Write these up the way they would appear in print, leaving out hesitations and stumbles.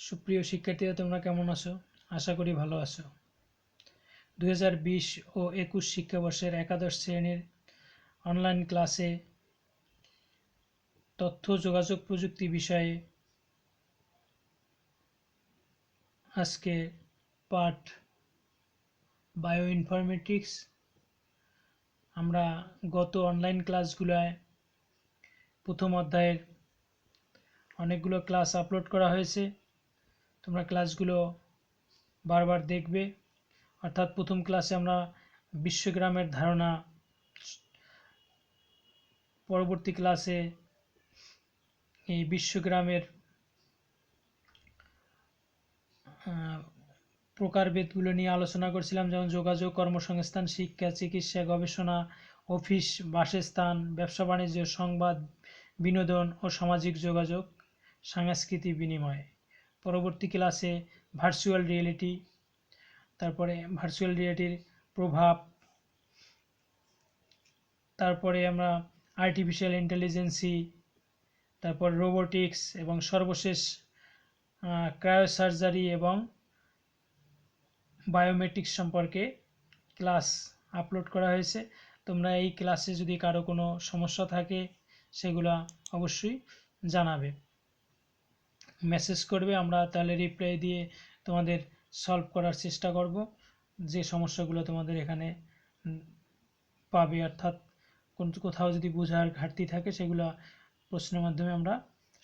সুপ্রিয় শিক্ষার্থীরা, তোমরা কেমন আছো? আশা করি ভালো আছো। 2020 ও 21 শিক্ষাবর্ষের একাদশ শ্রেণীর অনলাইন ক্লাসে তথ্য যোগাযোগ প্রযুক্তি বিষয়ে আজকে পাঠ বায়ো ইনফরমেটিক্স। আমরা গত অনলাইন ক্লাসগুলোয় প্রথম অধ্যায়ের অনেকগুলো ক্লাস আপলোড করা হয়েছে। তোমরা ক্লাসগুলো বারবার দেখবে। অর্থাৎ প্রথম ক্লাসে আমরা বিশ্বগ্রামের ধারণা, পরবর্তী ক্লাসে এই বিশ্বগ্রামের প্রকারভেদগুলো নিয়ে আলোচনা করছিলাম, যেমন যোগাযোগ, কর্মসংস্থান, শিক্ষা, চিকিৎসা, গবেষণা, অফিস, বাসস্থান, ব্যবসা বাণিজ্য, সংবাদ, বিনোদন ও সামাজিক যোগাযোগ, সাংস্কৃতিক বিনিময়। পরবর্তী ক্লাসে ভার্চুয়াল রিয়েলিটি, তারপরে ভার্চুয়াল রিয়েলিটির প্রভাব, তারপরে আমরা আর্টিফিশিয়াল ইন্টেলিজেন্সি, তারপর রোবোটিক্স এবং সর্বশেষ ক্রায়োসার্জারি এবং বায়োমেট্রিক্স সম্পর্কে ক্লাস আপলোড করা হয়েছে। তোমরা এই ক্লাসে যদি কারো কোনো সমস্যা থাকে সেগুলো অবশ্যই জানাবে, মেসেজ করবে। আমরা তাহলে রিপ্লাই দিয়ে তোমাদের সলভ করার চেষ্টা করব যে সমস্যাগুলো তোমাদের এখানে পাবে। অর্থাৎ কোথাও যদি বোঝার ঘাটতি থাকে সেগুলো প্রশ্নের মাধ্যমে আমরা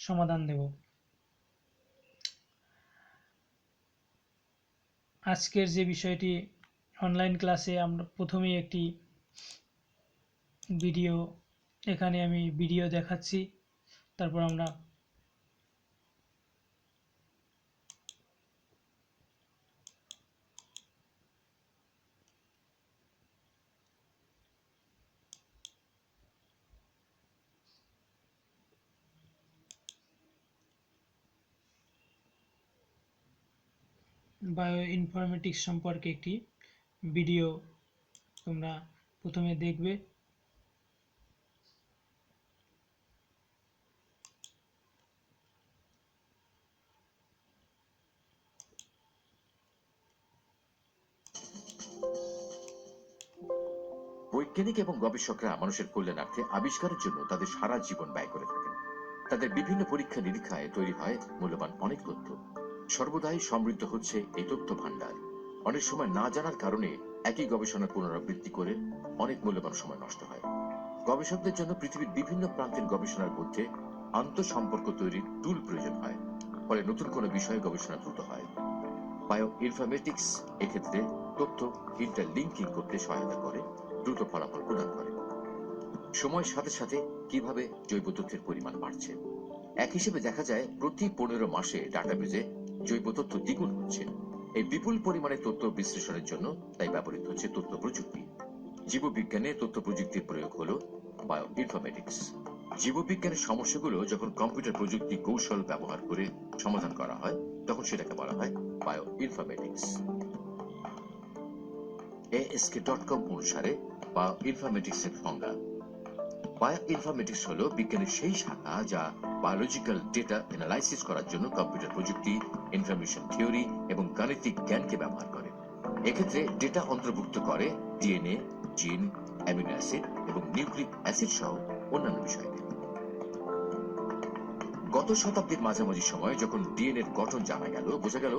সমাধান দেব। আজকের যে বিষয়টি অনলাইন ক্লাসে আমরা প্রথমেই একটি ভিডিও, এখানে আমি ভিডিও দেখাচ্ছি, তারপর আমরা বায়ো ইনফরমেটিক্স সম্পর্কে একটি ভিডিও তোমরা প্রথমে দেখবে। বৈজ্ঞানিক এবং গবেষকরা মানুষের কল্যাণার্থে আবিষ্কারের জন্য তাদের সারা জীবন ব্যয় করে থাকেন। তাদের বিভিন্ন পরীক্ষা নিরীক্ষায় তৈরি হয় মূল্যবান অনেক তথ্য। সর্বদাই সমৃদ্ধ হচ্ছে এই তথ্য ভাণ্ডার। অনেক সময় না জানার কারণে একই গবেষণার পুনরাবৃত্তি করে অনেক মূল্যবান সময় নষ্ট হয়। গবেষকদের জন্য পৃথিবীর বিভিন্ন প্রান্তের গবেষণার মধ্যে আন্তঃসম্পর্ক তৈরির টুল প্রয়োজন হয়, ফলে নতুন কোনো বিষয়ে গবেষণা দ্রুত হয়। বায়ো ইনফরমেটিক্স এক্ষেত্রে তথ্য ইন্টারলিঙ্কিং করতে সহায়তা করে, দ্রুত ফলাফল প্রদান করে। সময়ের সাথে সাথে কিভাবে জৈব তথ্যের পরিমাণ বাড়ছে, এক হিসেবে দেখা যায় প্রতি 15 মাসে ডাটাবেজে জৈব তথ্য দ্বিগুণ হচ্ছে। এই বিপুল পরিমাণে তথ্য বিশ্লেষণের জন্য তাই ব্যবহৃত হচ্ছে তথ্য প্রযুক্তি। জীববিজ্ঞানে তথ্য প্রযুক্তির প্রয়োগ হলো বায়ো ইনফরমেটিক্স। জীববিজ্ঞানের সমস্যাগুলো যখন কম্পিউটার প্রযুক্তি কৌশল ব্যবহার করে সমাধান করা হয়, তখন সেটাকে বলা হয় বায়ো ইনফরমেটিক্স। ASK.com অনুসারে বায়ো ইনফরমেটিক্সের সংজ্ঞা: বায়ো ইনফরমেটিক্স হলো বিজ্ঞানের সেই শাখা যা বায়োলজিক্যাল ডেটা অ্যানালাইসিস করার জন্য কম্পিউটার প্রযুক্তি, ইনফরমেশন থিওরি এবং গাণিতিক জ্ঞানকে ব্যবহার করে। এক্ষেত্রে ডেটা অন্তর্ভুক্ত করে ডিএনএ, জিন, অ্যামিনো অ্যাসিড এবং নিউক্লিক অ্যাসিড সহ অন্যান্য বিষয়কে। গত শতাব্দীর মাঝামাঝি সময়ে যখন ডিএনএর গঠন জানা গেল, বোঝা গেল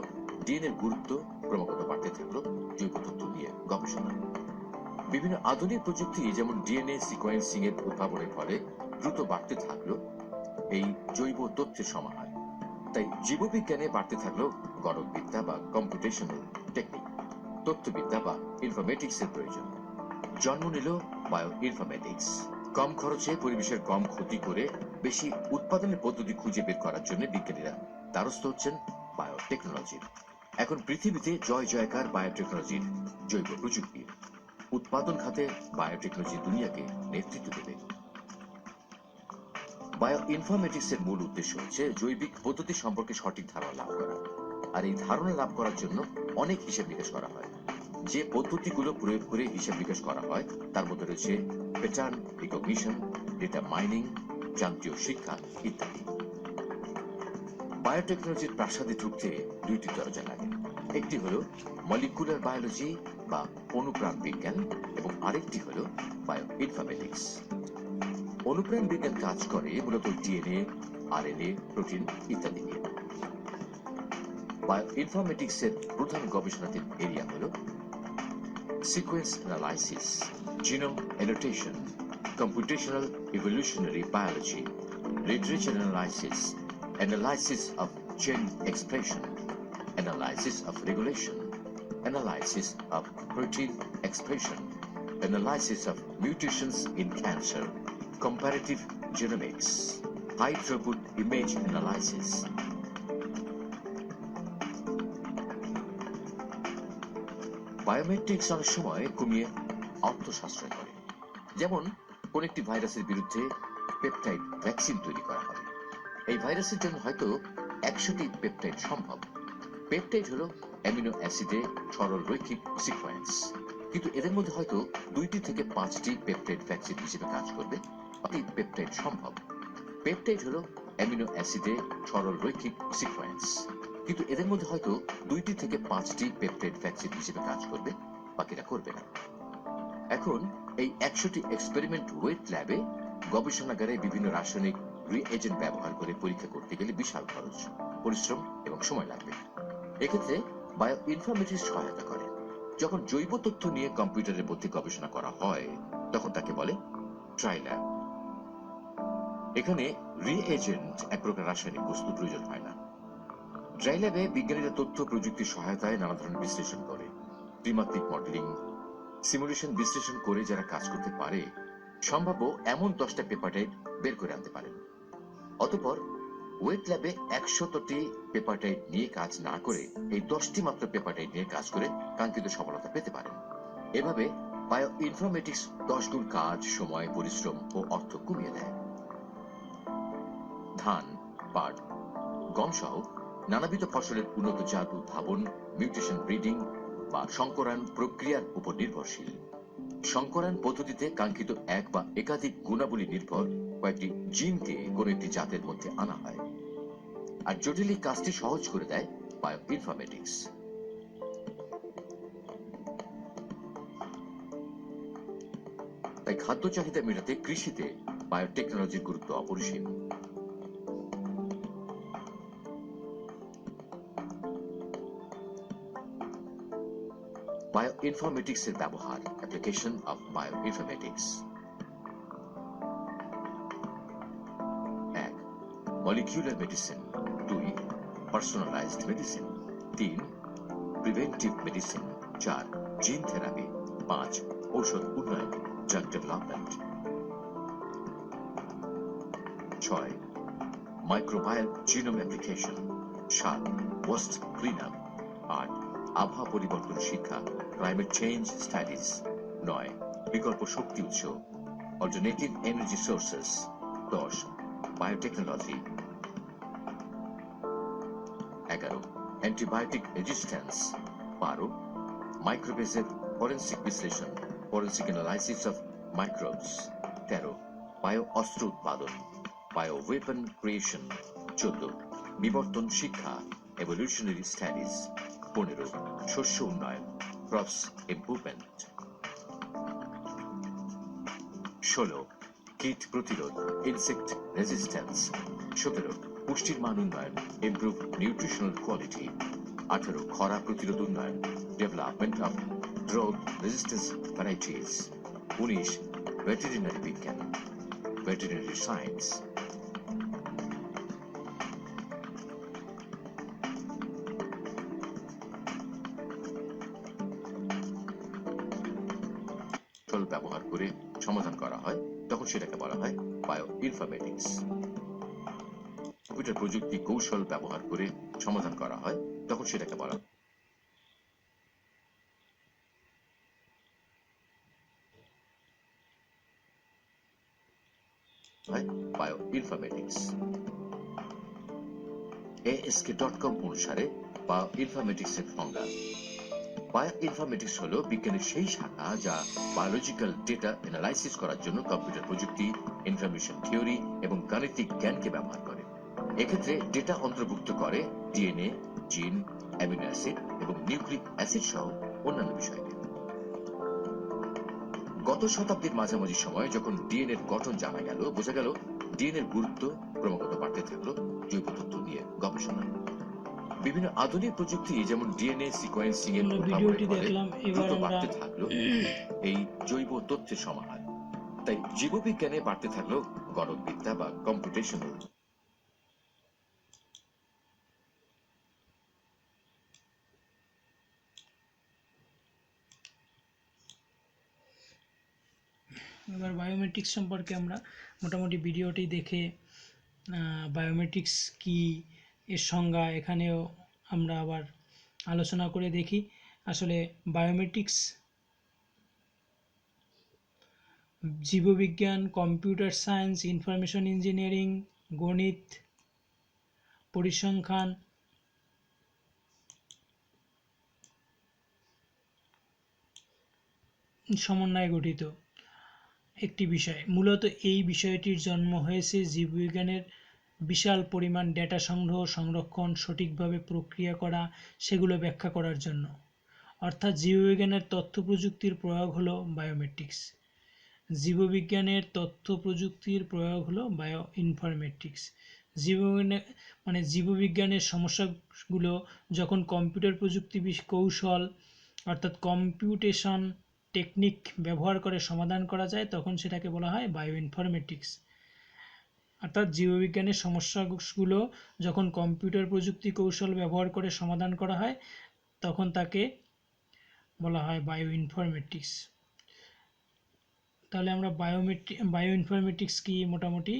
ডিএনএর গুরুত্ব ক্রমাগত বাড়তে থাকলো জৈব তথ্য নিয়ে গবেষণা। বিভিন্ন আধুনিক প্রযুক্তি যেমন ডিএনএ সিকোয়েন্সিং এর উদ্ভাবনের ফলে দ্রুত বাড়তে থাকলো এই জৈব তথ্যের সমাহার। তাই জীববিজ্ঞানে বাড়তে থাকলো গণকবিদ্যা বা কম্পিউটেশনাল টেকনিক, তথ্যবিদ্যা বা ইনফরমেটিক্স এর প্রয়োজন। জন্ম নিল বায়ো ইনফরমেটিক্স। কম খরচে পরিবেশের কম ক্ষতি করে বেশি উৎপাদনের পদ্ধতি খুঁজে বের করার জন্য বিজ্ঞানীরা দ্বারস্থ হচ্ছেন বায়োটেকনোলজির। এখন পৃথিবীতে জয় জয়কার বায়োটেকনোলজির, জৈব প্রযুক্তির। উৎপাদন খাতে বায়োটেকনোলজি দুনিয়াকে নেতৃত্ব দেবে। বায়ো ইনফরমেটিক্স এর মূল উদ্দেশ্য হচ্ছে জৈবিক পদ্ধতি সম্পর্কে সঠিক ধারণা লাভ করা। আর এই ধারণা লাভ করার জন্য অনেক হিসাব নিকাশ করা হয়। যে পদ্ধতিগুলো প্রয়োগ করে হিসাব নিকাশ করা হয় তার মধ্যে রয়েছে প্যাটার্ন রিকগনিশন, ডেটা মাইনিং, যান্ত্রিক শিক্ষা ইত্যাদি। বায়োটেকনোলজির প্রাসাদে ঢুকতে দুইটি দরজা লাগে। একটি হলো মলিকুলার বায়োলজি বা অনুপ্রাণ বিজ্ঞান এবং আরেকটি হলো বায়ো ইনফরমেটিক্স। অনুপ্রাণ বিজ্ঞান কাজ করে মূলত ডিএনএ, আরএনএ, প্রোটিন ইত্যাদি নিয়ে। বায়ো ইনফরমেটিক্স এর প্রধান গবেষণাধীন এরিয়া হলো sequence analysis, genome annotation, computational evolutionary biology, literature analysis, analysis of gene expression, analysis of regulation, analysis of protein expression, analysis of mutations in cancer, comparative genomics, high throughput image analysis. Biometrics অনেক সময় কমিয়ে অর্থ সাশ্রয় করে। যেমন কোন একটি ভাইরাসের বিরুদ্ধে পেপটাইড ভ্যাকসিন তৈরি করা হবে। এই ভাইরাসের জন্য হয়তো 100টি পেপটাইড সম্ভব। পেপটাইড হলো অ্যামিনো অ্যাসিডে সরল রৈখিক সিকোয়েন্স, কিন্তু এদের মধ্যে হয়তো 2টি থেকে 5টি পেপটাইড ভ্যাকসিন হিসেবে কাজ করবে। পেপটাইড সম্ভব। পেপটাইড হলো অ্যামিনো অ্যাসিডে সরল রৈখিক সিকোয়েন্স, কিন্তু এদের মধ্যে হয়তো 2টি থেকে 5টি পেপটাইড ভ্যাকসিন হিসেবে কাজ করবে, বাকিটা করবে না। এখন এই 100টি এক্সপেরিমেন্ট ওয়েট ল্যাবে গবেষণাগারে বিভিন্ন রাসায়নিক রিএজেন্ট ব্যবহার করে পরীক্ষা করতে গেলে বিশাল খরচ, পরিশ্রম এবং সময় লাগবে। এক্ষেত্রে বায়ো ইনফরমেটিক্স সহায়তা করে। যখন জৈব তথ্য নিয়ে কম্পিউটারের মধ্যে গবেষণা করা হয় তখন তাকে বলে ট্রাই ল্যাব। এখানে রিএজেন্ট এক প্রকার রাসায়নিক বস্তু প্রয়োজন হয় না। ট্রাই ল্যাবে বিজ্ঞানীরা তথ্য প্রযুক্তির সহায়তায় নানা ধরনের বিশ্লেষণ করে, ত্রিমাত্রিক মডেলিং, সিমুলেশন বিশ্লেষণ করে যারা কাজ করতে পারে সম্ভাব্য এমন 10টা পেপারটাইড বের করে আনতে পারেন। অতঃপর ওয়েট ল্যাবে 100টি পেপারটাইড নিয়ে কাজ না করে এই 10টি মাত্র পেপারটাইড নিয়ে কাজ করে কাঙ্ক্ষিত সফলতা পেতে পারেন। এভাবে বায়ো ইনফরমেটিক্স 10 গুণ কাজ, সময়, পরিশ্রম ও অর্থ কমিয়ে দেয়। ধান, পাট, গম সহ নানাবিধ ফসলের উন্নত জাত উদ্ভাবন, মিউটেশন ব্রিডিং বা সংকরায়ন প্রক্রিয়ার উপর নির্ভরশীল। সংকরায়ন পদ্ধতিতে কাঙ্ক্ষিত এক বা একাধিক গুণাবলী নির্ভর কয়েকটি জিনকে কোন একটি জাতের মধ্যে আনা হয়, আর জটিল এই কাজটি সহজ করে দেয় বায়ো ইনফরমেটিক্স। তাই খাদ্য চাহিদা মেটাতে কৃষিতে বায়োটেকনোলজির গুরুত্ব অপরিসীম। বায়োইনফরমেটিক্স এর ব্যবহার, application of bioinformatics. 1. Molecular medicine. 2. Personalised medicine. 3. Preventive medicine. 4. Gene therapy. 5. ঔষধ উন্নয়ন, drug development. 6. Microbial genome application. 7. West clean-up. 8. আবহাওয়া পরিবর্তন শিক্ষা, ক্লাইমেট চেঞ্জ স্টাডিজ। 9. বিকল্প শক্তি উৎস, alternative energy sources. 10. Biotechnology. 11. Antibiotic resistance. 12. মাইক্রোবেজের ফরেন্সিক বিশ্লেষণ, forensic analysis of microbes. 13. Bio অস্ত্র উৎপাদন, বায়ো ওয়েপন ক্রিয়েশন। 14. বিবর্তন শিক্ষা, এভলিউশনারি স্টাডিজ। 15. শস্য উন্নয়ন, ক্রপস ইমপ্রুভমেন্ট। 16. কীট প্রতিরোধ, ইনসেক্ট রেজিস্ট্যান্স। 17. পুষ্টির মান উন্নয়ন, ইমপ্রুভ নিউট্রিশনাল কোয়ালিটি। 18. খরা প্রতিরোধ উন্নয়ন, development of drought resistance varieties. 19. Veterinary বিজ্ঞান, ভেটেরিনারি সায়েন্স। ব্যবহার করে সমাধান করা হয় তখন সেটাকে বলা হয় বায়ো ইনফরমেটিক্স। কম্পিউটার প্রযুক্তি কৌশল ব্যবহার করে সমাধান করা হয় তখন সেটাকে বলা হয় বায়ো ইনফরমেটিক্স। ASK.com অনুসারে বায়ো ইনফরমেটিক্সের সংজ্ঞা: বায়োইনফরমেটিক্স হলো বিজ্ঞানের সেই শাখা যা বায়োলজিক্যাল ডেটা অ্যানালাইসিস করার জন্য কম্পিউটার প্রযুক্তি, ইনফরমেশন থিওরি এবং গাণিতিক জ্ঞানকে ব্যবহার করে। এক্ষেত্রে ডেটা অন্তর্ভুক্ত করে ডিএনএ, জিন, অ্যামিনো অ্যাসিড এবং নিউক্লিক অ্যাসিড সহ অন্যান্য বিষয়কে। গত শতাব্দীর মাঝামাঝি সময় যখন ডিএনএর গঠন জানা গেল, বোঝা গেল ডিএনএর গুরুত্ব ক্রমাগত বাড়তে থাকলো জৈব তথ্য নিয়ে গবেষণা। বিভিন্ন আধুনিক প্রযুক্তি যেমন ডিএনএ সিকোয়েন্সিং এর আমরা উদ্ভাবনের ভিডিওটি ফলে দেখলাম, এবার দ্রুত আমরা বাড়তে থাকলো এই জৈব তথ্যের সমাহার। তাই জীববিজ্ঞানে বাড়তে থাকলো গণকবিদ্যা বা কম্পিউটেশনাল। এবার বায়োমেট্রিক্স সম্পর্কে আমরা মোটামুটি ভিডিওটি দেখে বায়োমেট্রিক্স কি, এর সংজ্ঞা এখানেও আমরা আবার আলোচনা করে দেখি। আসলে বায়োমেট্রিক্স জীববিজ্ঞান, কম্পিউটার সায়েন্স, ইনফরমেশন ইঞ্জিনিয়ারিং, গণিত, পরিসংখ্যান সমন্বয়ে গঠিত একটি বিষয়। মূলত এই বিষয়টির জন্ম হয়েছে জীববিজ্ঞানের বিশাল পরিমাণ ডেটা সংগ্রহ, সংরক্ষণ, সঠিকভাবে প্রক্রিয়া করা, সেগুলো ব্যাখ্যা করার জন্য। অর্থাৎ জীববিজ্ঞানের তথ্য প্রযুক্তির প্রয়োগ হলো বায়োমেট্রিক্স। জীববিজ্ঞানের তথ্য প্রযুক্তির প্রয়োগ হলো বায়ো ইনফরমেটিক্স। জীববিজ্ঞানের সমস্যাগুলো যখন কম্পিউটার প্রযুক্তি কৌশল অর্থাৎ কম্পিউটেশন টেকনিক ব্যবহার করে সমাধান করা যায়, তখন সেটাকে বলা হয় বায়ো ইনফরমেটিক্স। অর্থাৎ জীববিজ্ঞানের সমস্যাগুলো যখন কম্পিউটার প্রযুক্তি কৌশল ব্যবহার করে সমাধান করা হয়, তখন তাকে বলা হয় বায়ো ইনফরমেটিক্স। তাহলে আমরা বায়ো ইনফরমেটিক্স কি মোটামুটি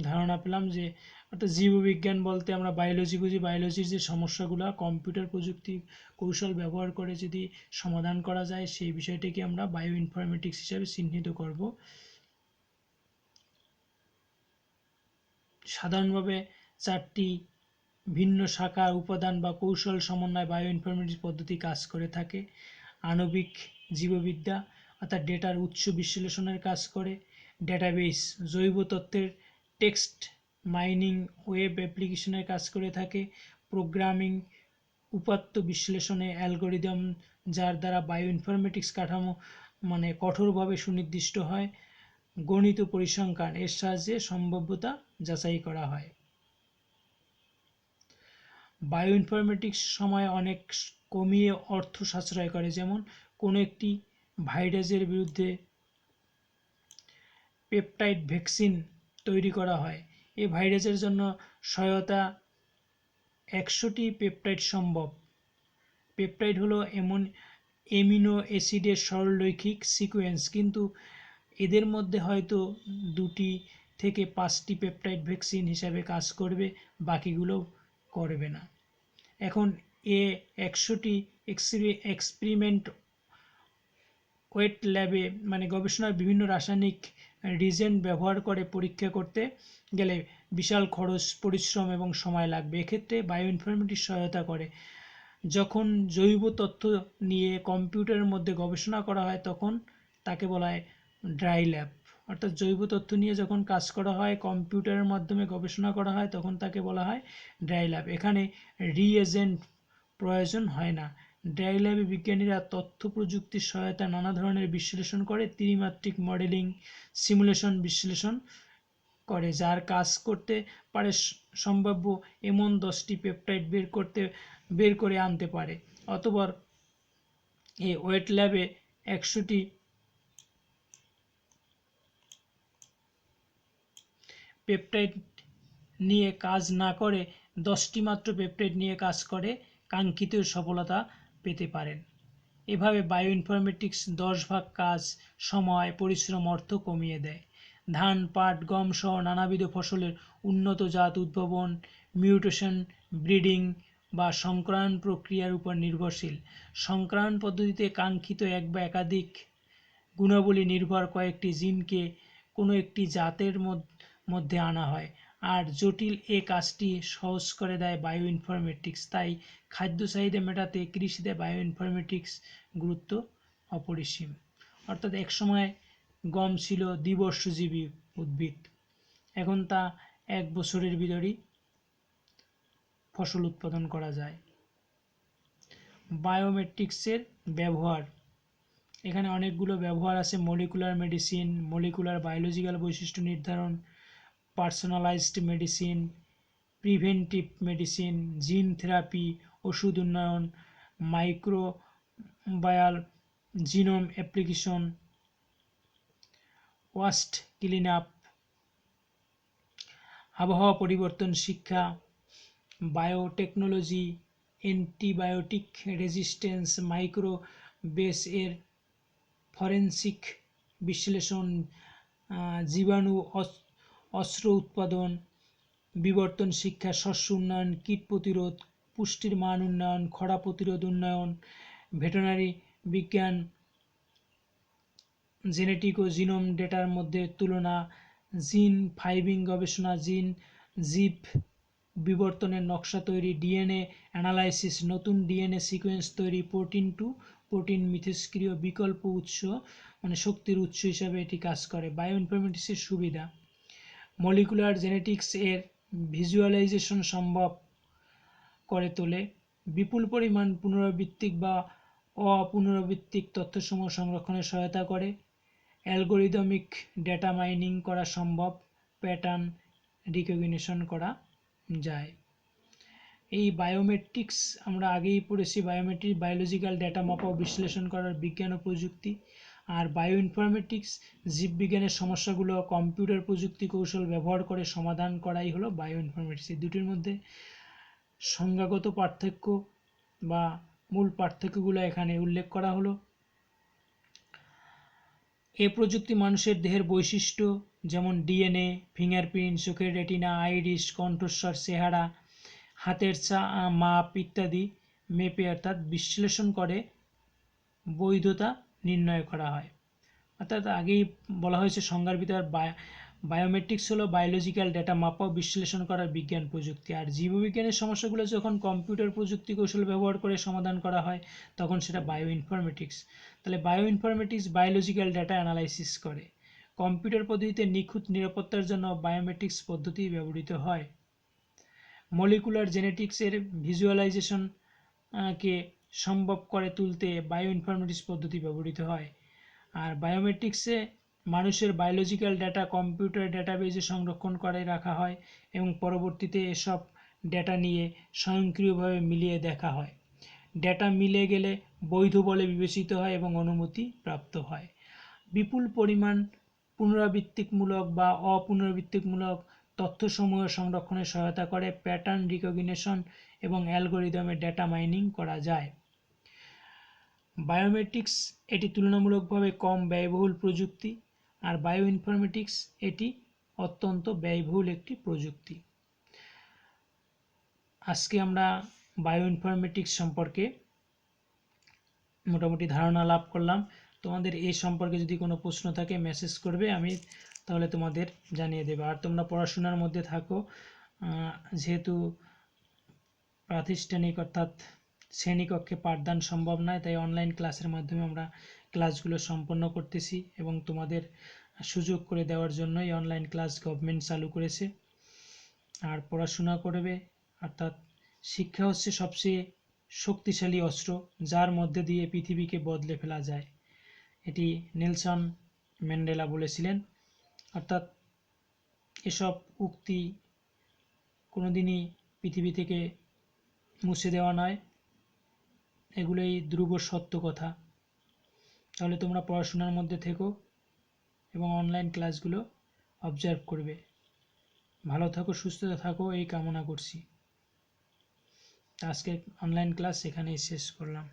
ধারণা পেলাম। যে অর্থাৎ জীববিজ্ঞান বলতে আমরা বায়োলজি বুঝি, বায়োলজির যে সমস্যাগুলো কম্পিউটার প্রযুক্তি কৌশল ব্যবহার করে যদি সমাধান করা যায়, সেই বিষয়টিকে আমরা বায়ো ইনফরমেটিক্স হিসাবে চিহ্নিত করব। সাধারণভাবে 4টি ভিন্ন শাখা, উপাদান বা কৌশল সমন্বয়ে বায়ো ইনফরমেটিক্স পদ্ধতি কাজ করে থাকে। আণবিক জীববিদ্যা অর্থাৎ ডেটার উৎস বিশ্লেষণের কাজ করে। ডেটাবেস জৈব তথ্যের টেক্সট মাইনিং, ওয়েব অ্যাপ্লিকেশনের কাজ করে থাকে। প্রোগ্রামিং উপাত্ত বিশ্লেষণে অ্যালগোরিদম, যার দ্বারা বায়ো ইনফরমেটিক্স কাঠামো কঠোরভাবে সুনির্দিষ্ট হয়। গণিত পরিসংখ্যান, এর সাহায্যে সম্ভাব্যতা যাচাই করা হয়। বায়ো ইনফরমেটিক্স সময় অনেক কমিয়ে অর্থ সাশ্রয় করে। যেমন কোনো একটি ভাইরাসের বিরুদ্ধে পেপটাইড ভ্যাকসিন তৈরি করা হয়। এই ভাইরাসের জন্য সহায়তা 100টি পেপটাইড সম্ভব। পেপটাইড হলো এমিনো অ্যাসিডের সরলরৈখিক সিকোয়েন্স, কিন্তু এদের মধ্যে হয়তো 2টি থেকে 5টি পেপটাইড ভ্যাকসিন হিসাবে কাজ করবে, বাকিগুলো করবে না। এখন 100টি এক্সপেরিমেন্ট ওয়েট ল্যাবে গবেষণার বিভিন্ন রাসায়নিক রিজেন্ট ব্যবহার করে পরীক্ষা করতে গেলে বিশাল খরচ, পরিশ্রম এবং সময় লাগবে। এক্ষেত্রে বায়ো ইনফরমেটিক্স সহায়তা করে। যখন জৈব তথ্য নিয়ে কম্পিউটারের মধ্যে গবেষণা করা হয়, তখন তাকে বলা হয় ড্রাই ল্যাব। অর্থাৎ জৈব তথ্য নিয়ে যখন কাজ করা হয়, কম্পিউটারের মাধ্যমে গবেষণা করা হয়, তখন তাকে বলা হয় ড্রাই ল্যাব। এখানে রিএজেন্ট প্রয়োজন হয় না। ড্রাই ল্যাবে বিজ্ঞানীরা তথ্য প্রযুক্তির সহায়তায় নানা ধরনের বিশ্লেষণ করে, ত্রিমাত্রিক মডেলিং, সিমুলেশন বিশ্লেষণ করে, যার কাজ করতে পারে সম্ভাব্য এমন 10টি পেপটাইড বের করে আনতে পারে। অতঃপর এই ওয়েট ল্যাবে 100টি পেপটাইড নিয়ে কাজ না করে 10টি মাত্র পেপটাইড নিয়ে কাজ করে কাঙ্ক্ষিত সফলতা পেতে পারেন। এভাবে বায়ো ইনফরমেটিক্স 10 ভাগ কাজ, সময়, পরিশ্রম, অর্থ কমিয়ে দেয়। ধান, পাট, গম সহ নানাবিধ ফসলের উন্নত জাত উদ্ভাবন, মিউটেশন, ব্রিডিং বা সংক্রায়ণ প্রক্রিয়ার উপর নির্ভরশীল। সংক্রায়ণ পদ্ধতিতে কাঙ্ক্ষিত এক বা একাধিক গুণাবলী নির্ভর কয়েকটি জিনকে কোনো একটি জাতের মধ্যে আনা হয়, আর জটিল এ কাজটি সহজ করে দেয় বায়ো ইনফরমেটিক্স। তাই খাদ্য চাহিদা মেটাতে কৃষিতে বায়ো ইনফরমেটিক্স গুরুত্ব অপরিসীম। অর্থাৎ একসময় গম ছিল দ্বিবর্ষজীবী উদ্ভিদ, এখন তা 1 বছরের ভিতরেই ফসল উৎপাদন করা যায়। বায়োমেট্রিক্সের ব্যবহার, এখানে অনেকগুলো ব্যবহার আছে। মলিকুলার মেডিসিন, মলিকুলার বায়োলজিক্যাল বৈশিষ্ট্য নির্ধারণ, personalised medicine, preventive medicine, gene therapy, ওষুধ উন্নয়ন, microbial genome application, waste clean up, আবহাওয়া পরিবর্তন শিক্ষা, বায়োটেকনোলজি, অ্যান্টিবায়োটিক রেজিস্ট্যান্স, মাইক্রোবেস এর ফরেনসিক বিশ্লেষণ, জীবাণু অস্ত্র উৎপাদন, বিবর্তন শিক্ষা, শস্য উন্নয়ন, কীট প্রতিরোধ, পুষ্টির মান উন্নয়ন, খরা প্রতিরোধ উন্নয়ন, ভেটেরিনারি বিজ্ঞান, জেনেটিক ও জিনোম ডেটার মধ্যে তুলনা, জিন ফাইবিং গবেষণা, জীব বিবর্তনের নকশা তৈরি, ডিএনএ অ্যানালাইসিস, নতুন ডিএনএ সিকোয়েন্স তৈরি, প্রোটিন টু প্রোটিন মিথস্ক্রিয় বিকল্প উৎস মানে শক্তির উৎস হিসাবে এটি কাজ করে। বায়ো ইনফরমেটিক্সের সুবিধা, মলিকুলার জেনেটিক্স এর ভিজুয়ালাইজেশন সম্ভব করে তোলে, বিপুল পরিমাণ পুনরাবৃত্তিক বা অপুনরাবৃত্তিক তথ্যসমূহ সংরক্ষণে সহায়তা করে, অ্যালগরিদমিক ডেটা মাইনিং করা সম্ভব, প্যাটার্ন রিকগনিশন করা যায়। এই বায়োমেট্রিক্স আমরা আগেই পড়েছি। বায়োমেট্রিক বায়োলজিক্যাল ডেটা মাপা ও বিশ্লেষণ করার বিজ্ঞান ও প্রযুক্তি। আর বায়ো ইনফরমেটিক্স জীববিজ্ঞানের সমস্যাগুলো কম্পিউটার প্রযুক্তি কৌশল ব্যবহার করে সমাধান করাই হলো বায়ো ইনফরমেটিক্স। এই দুটির মধ্যে সংজ্ঞাগত পার্থক্য বা মূল পার্থক্যগুলো এখানে উল্লেখ করা হলো। এ প্রযুক্তি মানুষের দেহের বৈশিষ্ট্য যেমন ডিএনএ, ফিঙ্গারপ্রিন্ট, চোখের রেটিনা, আইরিস, কণ্ঠস্বর, চেহারা, হাতের মাপ ইত্যাদি মেপে অর্থাৎ বিশ্লেষণ করে বৈধতা নির্ণয় করা হয়। অর্থাৎ আগেই বলা হয়েছে সংজ্ঞার ভিতর বায়োমেট্রিক্স হলো বায়োলজিক্যাল ডেটা মাপা ও বিশ্লেষণ করার বিজ্ঞান প্রযুক্তি। আর জীববিজ্ঞানের সমস্যাগুলো যখন কম্পিউটার প্রযুক্তি কৌশল ব্যবহার করে সমাধান করা হয় তখন সেটা বায়ো ইনফরমেটিক্স। তাহলে bio informatics biological data analysis করে। কম্পিউটার পদ্ধতিতে নিখুঁত নিরাপত্তার জন্য বায়োমেট্রিক্স পদ্ধতি ব্যবহৃত হয়। মলিকুলার জেনেটিক্সের ভিজুয়ালাইজেশন কে সম্ভব করে তুলতে বায়ো ইনফরমেটিক্স পদ্ধতি ব্যবহৃত হয়। আর বায়োমেট্রিক্সে মানুষের বায়োলজিক্যাল ডেটা কম্পিউটার ডেটাবেজে সংরক্ষণ করে রাখা হয় এবং পরবর্তীতে এসব ডেটা নিয়ে স্বয়ংক্রিয়ভাবে মিলিয়ে দেখা হয়। ডেটা মিলে গেলে বৈধ বলে বিবেচিত হয় এবং অনুমতি প্রাপ্ত হয়। বিপুল পরিমাণ পুনরাবৃত্তিমূলক বা অপুনরাবৃত্তিমূলক তথ্যসমূহ সংরক্ষণে সহায়তা করে, প্যাটার্ন রিকগনিশন এবং অ্যালগরিদমে ডেটা মাইনিং করা যায়। বায়োমেট্রিক্স এটি তুলনামূলকভাবে কম ব্যয়বহুল প্রযুক্তি, আর বায়ো ইনফরমেটিক্স এটি অত্যন্ত ব্যয়বহুল একটি প্রযুক্তি। আজকে আমরা বায়ো ইনফরমেটিক্স সম্পর্কে মোটামুটি ধারণা লাভ করলাম। তোমাদের এই সম্পর্কে যদি কোনো প্রশ্ন থাকে মেসেজ করবে, আমি তাহলে তোমাদের জানিয়ে দেব। আর তোমরা পড়াশোনার মধ্যে থাকো, যেহেতু প্রাতিষ্ঠানিক অর্থাৎ শ্রেণীকক্ষে পাঠদান সম্ভব নয়, তাই অনলাইন ক্লাসের মাধ্যমে আমরা ক্লাসগুলো সম্পন্ন করতেছি এবং তোমাদের সুযোগ করে দেওয়ার জন্যই অনলাইন ক্লাস গভর্নমেন্ট চালু করেছে। আর পড়াশোনা করবে, অর্থাৎ শিক্ষা হচ্ছে সবচেয়ে শক্তিশালী অস্ত্র যার মধ্যে দিয়ে পৃথিবীকে বদলে ফেলা যায়, এটি নেলসন ম্যান্ডেলা বলেছিলেন। অর্থাৎ এসব উক্তি কোনোদিনই পৃথিবী থেকে মুছে দেওয়া নয়, এগুলোই ধ্রুব সত্য কথা। তাহলে তোমরা পড়াশোনার মধ্যে থেকো এবং অনলাইন ক্লাসগুলো অবজার্ভ করবে। ভালো থাকো, সুস্থ থাকো, এই কামনা করছি। আজকে অনলাইন ক্লাস এখানেই শেষ করলাম।